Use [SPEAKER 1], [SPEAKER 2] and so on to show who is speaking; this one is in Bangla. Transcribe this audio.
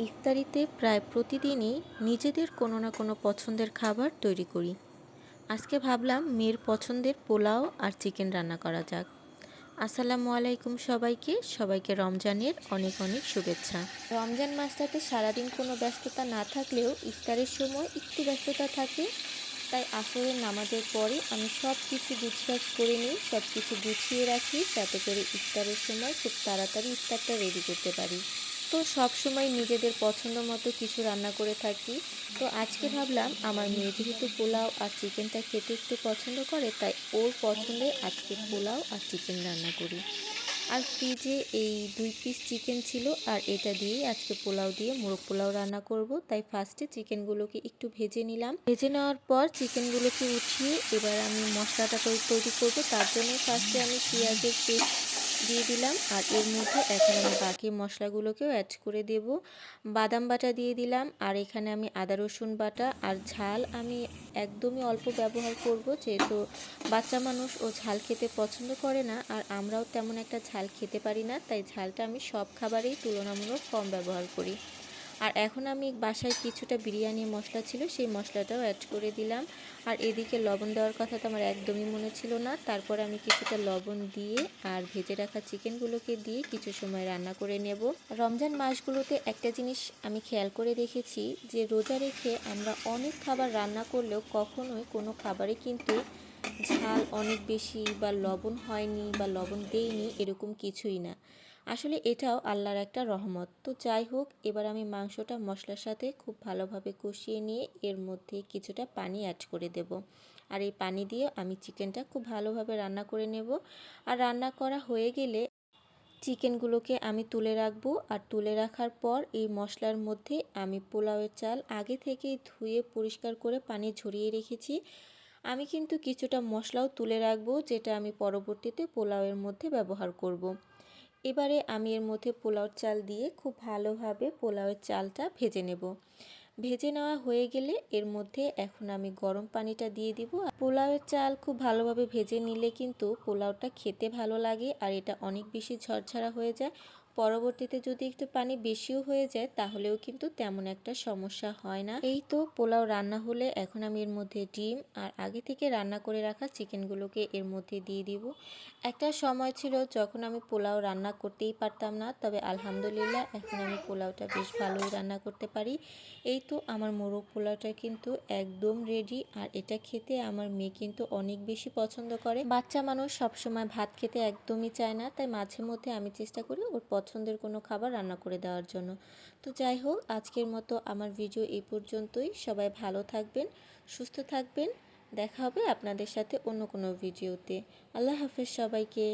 [SPEAKER 1] ইফতারিতে প্রায় প্রতিদিনই নিজেদের কোনো না কোনো পছন্দের খাবার তৈরি করি। আজকে ভাবলাম মেয়ের পছন্দের পোলাও আর চিকেন রান্না করা যাক। আসসালামু আলাইকুম সবাইকে রমজানের অনেক অনেক শুভেচ্ছা। রমজান মাসটাতে সারাদিন কোনো ব্যস্ততা না থাকলেও ইফতারের সময় একটু ব্যস্ততা থাকে। তাই আসরের নামাজের পরে আমি সব কিছু গুছগাছ করে নিই, সব কিছু গুছিয়ে রাখি যাতে করে ইফতারের সময় খুব তাড়াতাড়ি ইফতারটা রেডি করতে পারি। তো সব সময় নিজেদের পছন্দ মতো কিছু রান্না করে থাকি। তো আজকে ভাবলাম আমার মেয়ে যেহেতু পোলাও আর চিকেনটা খেতে একটু পছন্দ করে, তাই ওর পছন্দে আজকে পোলাও আর চিকেন রান্না করি। আর ফ্রিজে এই 2 পিস চিকেন ছিল, আর এটা দিয়েই আজকে পোলাও দিয়ে মোরগ পোলাও রান্না করব। তাই ফার্স্টে চিকেনগুলোকে একটু ভেজে নিলাম। ভেজে নেওয়ার পর চিকেনগুলোকে উঠিয়ে এবার আমি মশলাটা তৈরি করব। তার জন্য ফার্স্টে আমি পেঁয়াজের পেস্ট দিয়ে দিলাম, আর এর মধ্যে এখন আমি বাকি মশলাগুলোকেও অ্যাড করে দেব। বাদাম বাটা দিয়ে দিলাম, আর এখানে আমি আদা রসুন বাটা আর ঝাল আমি একদমই অল্প ব্যবহার করব, যেহেতু বাচ্চা মানুষ ও ঝাল খেতে পছন্দ করে না, আর আমরাও তেমন একটা ঝাল খেতে পারি না, তাই ঝালটা আমি সব খাবারেই তুলনামূলক কম ব্যবহার করি। আর এখন আমি বাসায় কিছুটা বিরিয়ানি মশলা ছিল, সেই মশলাটাও অ্যাড করে দিলাম। আর এদিকে লবণ দেওয়ার কথা তো আমার একদমই মনে ছিল না, তারপরে আমি কিছুটা লবণ দিয়ে আর ভেজে রাখা চিকেনগুলোকে দিয়ে কিছু সময় রান্না করে নেব। রমজান মাসগুলোতে একটা জিনিস আমি খেয়াল করে দেখেছি, যে রোজা রেখে আমরা অনেক খাবার রান্না করলেও কখনোই কোনো খাবারে কিন্তু ঝাল অনেক বেশি বা লবণ হয়নি বা লবণ দেইনি এরকম কিছুই না। আসলে এটাও আল্লাহর একটা রহমত। তো যাই হোক, এবার আমি মাংসটা মশলার সাথে খুব ভালোভাবে কষিয়ে নিয়ে এর মধ্যে কিছুটা পানি অ্যাড করে দেব। আর এই পানি দিয়ে আমি চিকেনটা খুব ভালোভাবে রান্না করে নেব। আর রান্না করা হয়ে গেলে চিকেনগুলোকে আমি তুলে রাখবো। আর তুলে রাখার পর এই মশলার মধ্যে আমি পোলাওয়ের চাল আগে থেকেই ধুয়ে পরিষ্কার করে পানি ঝরিয়ে রেখেছি। আমি কিন্তু কিছুটা মশলাও তুলে রাখবো, যেটা আমি পরবর্তীতে পোলাওয়ের মধ্যে ব্যবহার করব। এবারে আমি এর মধ্যে পোলাওর চাল দিয়ে খুব ভালোভাবে পোলাওয়ের চালটা ভেজে নেব। ভেজে নেওয়া হয়ে গেলে এর মধ্যে এখন আমি গরম পানিটা দিয়ে দিব। পোলাওয়ের চাল খুব ভালোভাবে ভেজে নিলে কিন্তু পোলাওটা খেতে ভালো লাগে, আর এটা অনেক বেশি ঝরঝরা হয়ে যায়। পরবর্তীতে যদি একটু পানি বেশিও হয়ে যায় তাহলেও কিন্তু তেমন একটা সমস্যা হয় না। এই তো পোলাও রান্না হলে এখন আমি এর মধ্যে ডিম আর আগে থেকে রান্না করে রাখা চিকেনগুলোকে এর মধ্যে দিয়ে দিব। একটা সময় ছিল যখন আমি পোলাও রান্না করতেই পারতাম না, তবে আলহামদুলিল্লাহ এখন আমি পোলাওটা বেশ ভালোই রান্না করতে পারি। এই তো আমার মোরগ পোলাওটা কিন্তু একদম রেডি, আর এটা খেতে আমার মেয়ে কিন্তু অনেক বেশি পছন্দ করে। বাচ্চা মানুষ সবসময় ভাত খেতে একদমই চায় না, তাই মাঝে মধ্যে আমি চেষ্টা করি ওর পছন্দের কোনো খাবার রান্না করে দেওয়ার জন্য। তো যাই হোক, আজকের মতো আমার ভিডিও এই পর্যন্তই। সবাই ভালো থাকবেন, সুস্থ থাকবেন। দেখা হবে আপনাদের সাথে অন্য কোনো ভিডিওতে। আল্লাহ হাফেজ সবাইকে।